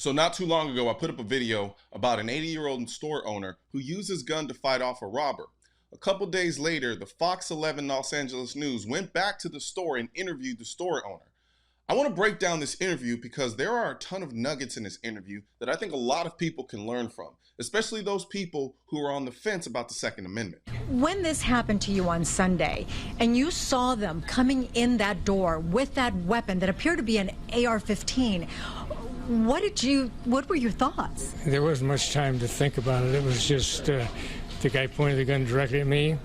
So not too long ago, I put up a video about an 80-year-old store owner who used his gun to fight off a robber. A couple days later, the Fox 11 Los Angeles News went back to the store and interviewed the store owner. I want to break down this interview because there are a ton of nuggets in this interview that I think a lot of people can learn from, especially those people who are on the fence about the Second Amendment. When this happened to you on Sunday and you saw them coming in that door with that weapon that appeared to be an AR-15, what were your thoughts? There wasn't much time to think about it. It was just the guy pointed the gun directly at me.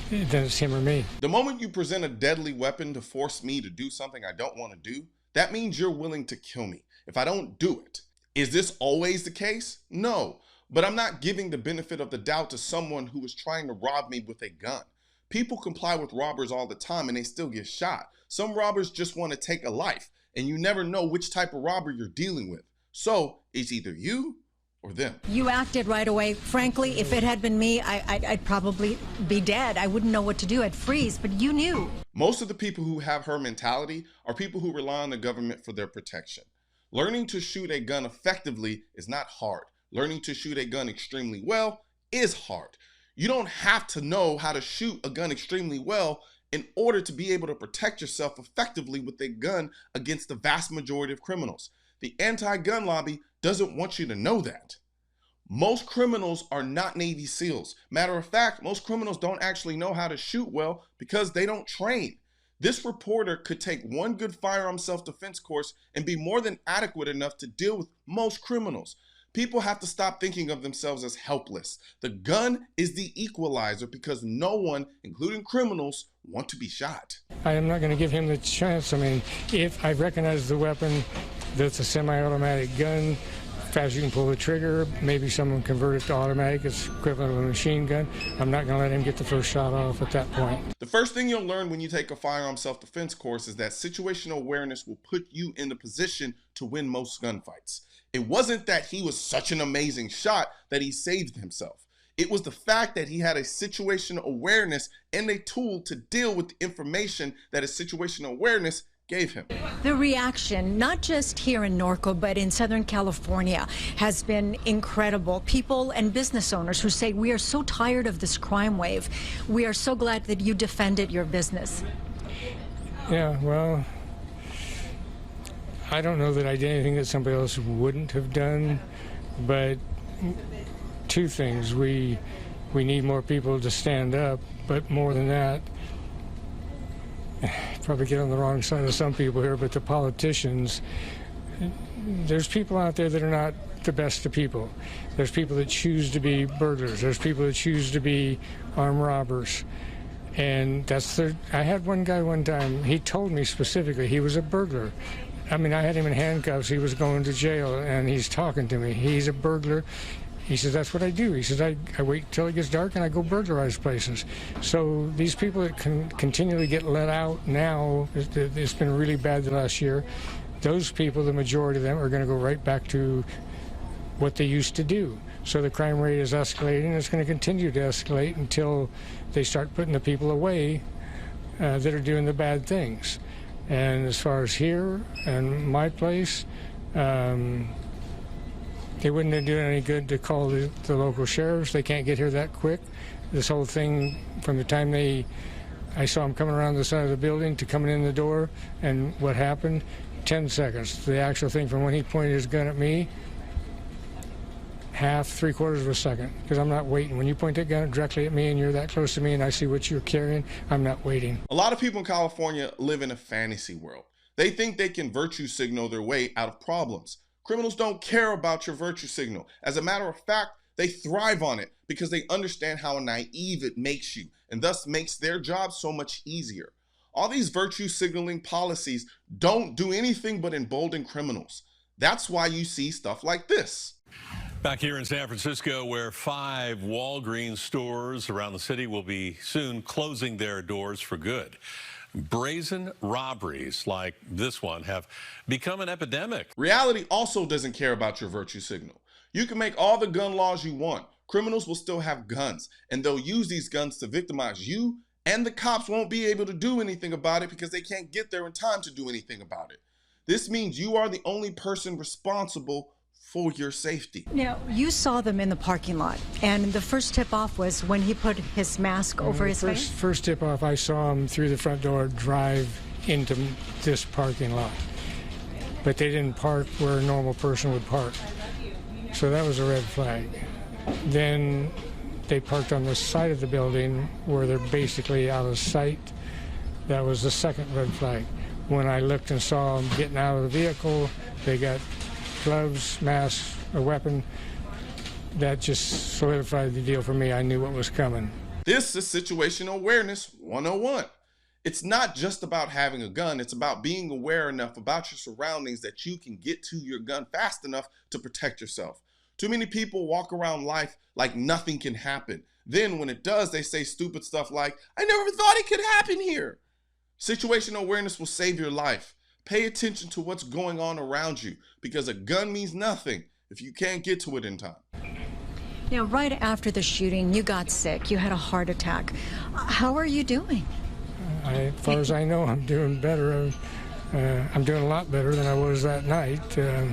Then it's him or me. The moment you present a deadly weapon to force me to do something I don't want to do, that means you're willing to kill me if I don't do it. Is this always the case? No, but I'm not giving the benefit of the doubt to someone who is trying to rob me with a gun. People comply with robbers all the time and they still get shot. Some robbers just want to take a life, and you never know which type of robber you're dealing with. So it's either you or them. You acted right away. Frankly, if it had been me, I'd probably be dead. I wouldn't know what to do. I'd freeze, but you knew. Most of the people who have her mentality are people who rely on the government for their protection. Learning to shoot a gun effectively is not hard. Learning to shoot a gun extremely well is hard. You don't have to know how to shoot a gun extremely well in order to be able to protect yourself effectively with a gun against the vast majority of criminals. The anti-gun lobby doesn't want you to know that. Most criminals are not Navy SEALs. Matter of fact, most criminals don't actually know how to shoot well because they don't train. This reporter could take one good firearm self-defense course and be more than adequate enough to deal with most criminals. People have to stop thinking of themselves as helpless. The gun is the equalizer because no one, including criminals, want to be shot. I am not going to give him the chance. I mean, if I recognize the weapon, that's a semi-automatic gun, fast you can pull the trigger, maybe someone convert it to automatic, it's equivalent of a machine gun, I'm not going to let him get the first shot off at that point. The first thing you'll learn when you take a firearm self-defense course is that situational awareness will put you in the position to win most gunfights. It wasn't that he was such an amazing shot that he saved himself. It was the fact that he had a situational awareness and a tool to deal with the information that his situational awareness gave him. The reaction, not just here in Norco, but in Southern California, has been incredible. People and business owners who say, we are so tired of this crime wave. We are so glad that you defended your business. Yeah, well, I don't know that I did anything that somebody else wouldn't have done, but two things. We need more people to stand up, but more than that, probably get on the wrong side of some people here, but the politicians, there's people out there that are not the best of people. There's people that choose to be burglars. There's people that choose to be armed robbers. And I had one guy one time, he told me specifically he was a burglar. I mean, I had him in handcuffs. He was going to jail, and he's talking to me. He's a burglar. He says, that's what I do. He says, I wait till it gets dark and I go burglarize places. So these people that can continually get let out now, it's been really bad the last year. Those people, the majority of them, are going to go right back to what they used to do. So the crime rate is escalating, and it's going to continue to escalate until they start putting the people away that are doing the bad things. And as far as here and my place, it wouldn't have done any good to call the local sheriffs. They can't get here that quick. This whole thing, from the time I saw him coming around the side of the building to coming in the door, and what happened, 10 seconds. The actual thing from when he pointed his gun at me, half, 3/4 of a second, because I'm not waiting. When you point that gun directly at me and you're that close to me and I see what you're carrying, I'm not waiting. A lot of people in California live in a fantasy world. They think they can virtue signal their way out of problems. Criminals don't care about your virtue signal. As a matter of fact, they thrive on it because they understand how naive it makes you and thus makes their job so much easier. All these virtue signaling policies don't do anything but embolden criminals. That's why you see stuff like this. Back here in San Francisco, where 5 Walgreens stores around the city will be soon closing their doors for good. Brazen robberies like this one have become an epidemic. Reality also doesn't care about your virtue signal. You can make all the gun laws you want. Criminals will still have guns, and they'll use these guns to victimize you, and the cops won't be able to do anything about it because they can't get there in time to do anything about it. This means you are the only person responsible for your safety. Now, you saw them in the parking lot, and the first tip-off was when he put his mask over his face? First tip-off, I saw him through the front door drive into this parking lot. But they didn't park where a normal person would park. So that was a red flag. Then they parked on the side of the building where they're basically out of sight. That was the second red flag. When I looked and saw them getting out of the vehicle, they got gloves, masks, a weapon. That just solidified the deal for me. I knew what was coming. This is situational awareness 101. It's not just about having a gun. It's about being aware enough about your surroundings that you can get to your gun fast enough to protect yourself. Too many people walk around life like nothing can happen. Then when it does, they say stupid stuff like, I never thought it could happen here. Situational awareness will save your life. Pay attention to what's going on around you, because a gun means nothing if you can't get to it in time. Now, right after the shooting, you got sick. You had a heart attack. How are you doing? As far as I know, I'm doing better. I'm doing a lot better than I was that night. It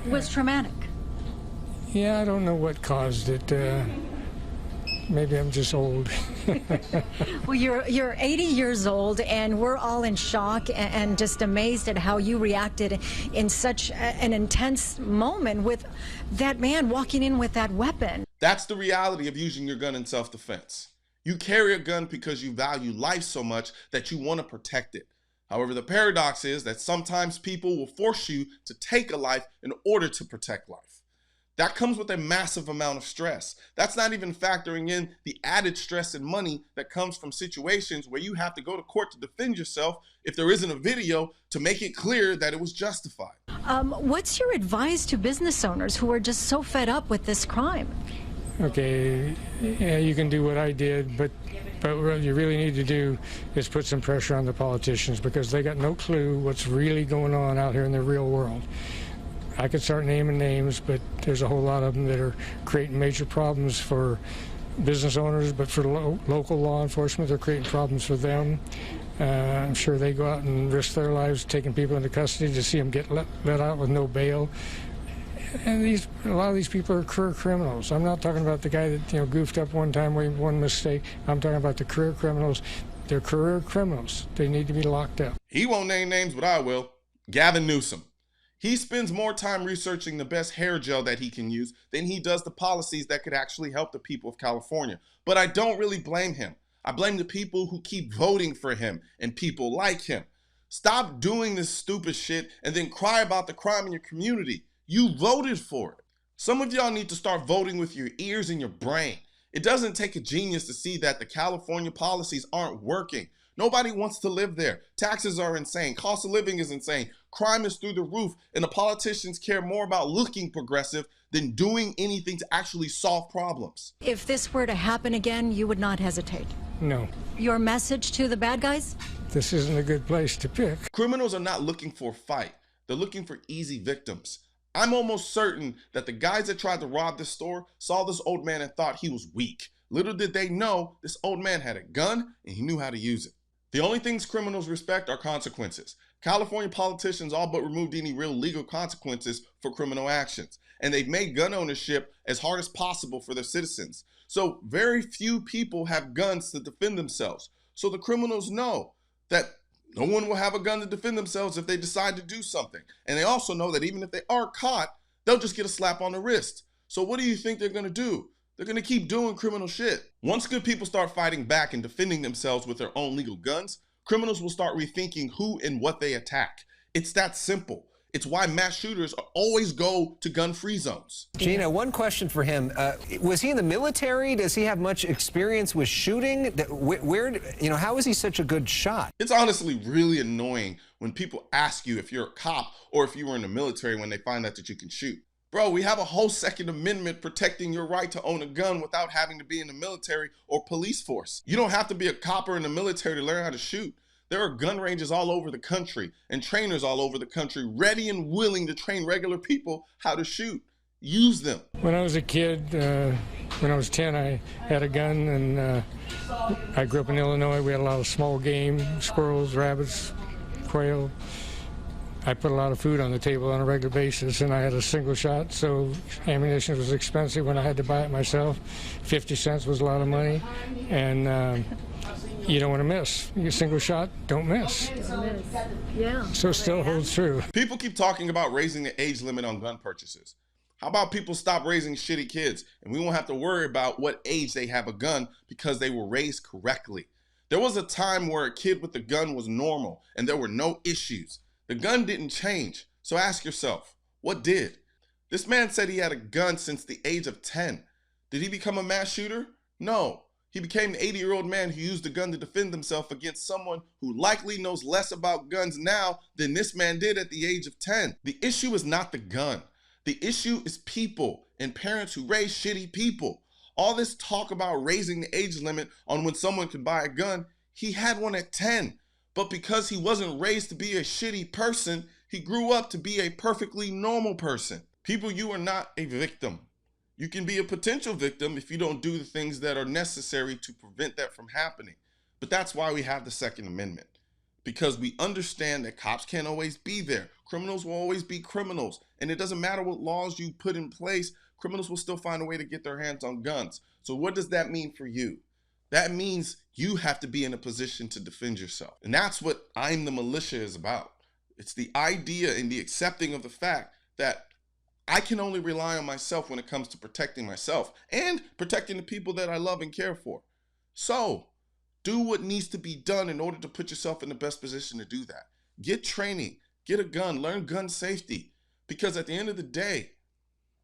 was traumatic. Yeah, I don't know what caused it. Maybe I'm just old. Well, you're 80 years old, and we're all in shock and just amazed at how you reacted in such an intense moment with that man walking in with that weapon. That's the reality of using your gun in self-defense. You carry a gun because you value life so much that you want to protect it. However, the paradox is that sometimes people will force you to take a life in order to protect life. That comes with a massive amount of stress. That's not even factoring in the added stress and money that comes from situations where you have to go to court to defend yourself if there isn't a video to make it clear that it was justified. What's your advice to business owners who are just so fed up with this crime? Okay, yeah, you can do what I did, but what you really need to do is put some pressure on the politicians, because they got no clue what's really going on out here in the real world. I could start naming names, but there's a whole lot of them that are creating major problems for business owners, but for local law enforcement, they're creating problems for them. I'm sure they go out and risk their lives taking people into custody to see them get let out with no bail. And a lot of these people are career criminals. I'm not talking about the guy that goofed up one time, made one mistake. I'm talking about the career criminals. They're career criminals. They need to be locked up. He won't name names, but I will. Gavin Newsom. He spends more time researching the best hair gel that he can use than he does the policies that could actually help the people of California. But I don't really blame him. I blame the people who keep voting for him and people like him. Stop doing this stupid shit and then cry about the crime in your community. You voted for it. Some of y'all need to start voting with your ears and your brain. It doesn't take a genius to see that the California policies aren't working. Nobody wants to live there. Taxes are insane. Cost of living is insane. Crime is through the roof. And the politicians care more about looking progressive than doing anything to actually solve problems. If this were to happen again, you would not hesitate? No. Your message to the bad guys? This isn't a good place to pick. Criminals are not looking for a fight. They're looking for easy victims. I'm almost certain that the guys that tried to rob this store saw this old man and thought he was weak. Little did they know this old man had a gun and he knew how to use it. The only things criminals respect are consequences. California politicians all but removed any real legal consequences for criminal actions, and they've made gun ownership as hard as possible for their citizens. So very few people have guns to defend themselves. So the criminals know that no one will have a gun to defend themselves if they decide to do something. And they also know that even if they are caught, they'll just get a slap on the wrist. So what do you think they're gonna do? They're gonna keep doing criminal shit. Once good people start fighting back and defending themselves with their own legal guns, criminals will start rethinking who and what they attack. It's that simple. It's why mass shooters always go to gun-free zones. Gina, one question for him. Was he in the military? Does he have much experience with shooting? How is he such a good shot? It's honestly really annoying when people ask you if you're a cop or if you were in the military when they find out that you can shoot. Bro, we have a whole Second Amendment protecting your right to own a gun without having to be in the military or police force. You don't have to be a cop or in the military to learn how to shoot. There are gun ranges all over the country and trainers all over the country ready and willing to train regular people how to shoot. Use them. When I was a kid, when I was 10, I had a gun, and I grew up in Illinois. We had a lot of small game, squirrels, rabbits, quail. I put a lot of food on the table on a regular basis, and I had a single shot, so ammunition was expensive when I had to buy it myself. 50 cents was a lot of money, and you don't want to miss. You single shot, don't miss. Yeah. So it still holds true. People keep talking about raising the age limit on gun purchases. How about people stop raising shitty kids and we won't have to worry about what age they have a gun because they were raised correctly? There was a time where a kid with a gun was normal and there were no issues. The gun didn't change. So ask yourself, what did? This man said he had a gun since the age of 10. Did he become a mass shooter? No. He became an 80-year-old man who used a gun to defend himself against someone who likely knows less about guns now than this man did at the age of 10. The issue is not the gun. The issue is people and parents who raise shitty people. All this talk about raising the age limit on when someone can buy a gun, he had one at 10. But because he wasn't raised to be a shitty person, he grew up to be a perfectly normal person. People, you are not a victim. You can be a potential victim if you don't do the things that are necessary to prevent that from happening. But that's why we have the Second Amendment. Because we understand that cops can't always be there. Criminals will always be criminals. And it doesn't matter what laws you put in place, criminals will still find a way to get their hands on guns. So what does that mean for you? That means you have to be in a position to defend yourself. And that's what I'm the Militia is about. It's the idea and the accepting of the fact that I can only rely on myself when it comes to protecting myself and protecting the people that I love and care for. So do what needs to be done in order to put yourself in the best position to do that. Get training, get a gun, learn gun safety, because at the end of the day,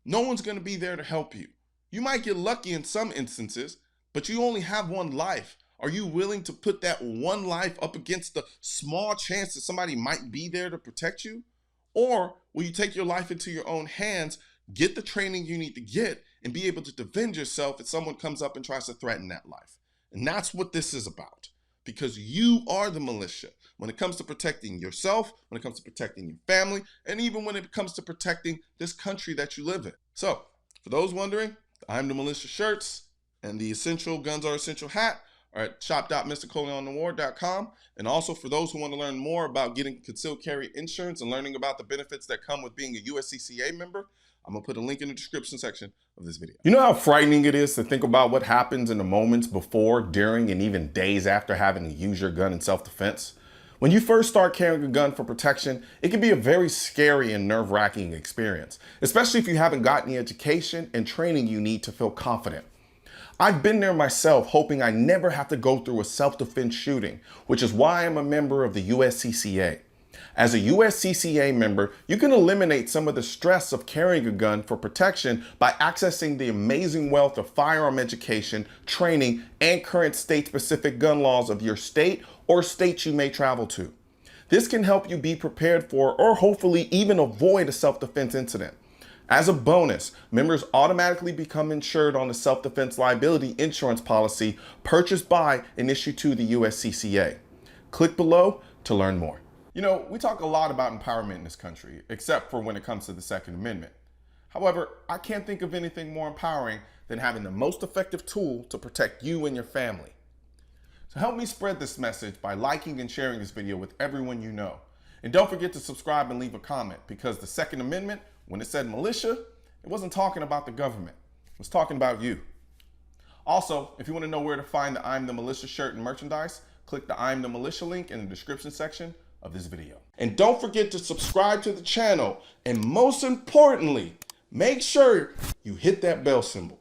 no one's going to be there to help you. You might get lucky in some instances, but you only have one life. Are you willing to put that one life up against the small chance that somebody might be there to protect you? Or will you take your life into your own hands, get the training you need to get, and be able to defend yourself if someone comes up and tries to threaten that life? And that's what this is about, because you are the militia when it comes to protecting yourself, when it comes to protecting your family, and even when it comes to protecting this country that you live in. So for those wondering, the I'm the Militia shirts and the Essential Guns Are Essential hat are at shop.mrcolionnoir.com. And also for those who want to learn more about getting concealed carry insurance and learning about the benefits that come with being a USCCA member, I'm going to put a link in the description section of this video. You know how frightening it is to think about what happens in the moments before, during, and even days after having to use your gun in self-defense? When you first start carrying a gun for protection, it can be a very scary and nerve-wracking experience, especially if you haven't gotten the education and training you need to feel confident. I've been there myself, hoping I never have to go through a self-defense shooting, which is why I'm a member of the USCCA. As a USCCA member, you can eliminate some of the stress of carrying a gun for protection by accessing the amazing wealth of firearm education, training, and current state-specific gun laws of your state or states you may travel to. This can help you be prepared for or hopefully even avoid a self-defense incident. As a bonus, members automatically become insured on the self-defense liability insurance policy purchased by and issued to the USCCA. Click below to learn more. You know, we talk a lot about empowerment in this country, except for when it comes to the Second Amendment. However, I can't think of anything more empowering than having the most effective tool to protect you and your family. So help me spread this message by liking and sharing this video with everyone you know. And don't forget to subscribe and leave a comment, because the Second Amendment, when it said militia, it wasn't talking about the government. It was talking about you. Also, if you want to know where to find the I'm the Militia shirt and merchandise, click the I'm the Militia link in the description section of this video. And don't forget to subscribe to the channel. And most importantly, make sure you hit that bell symbol.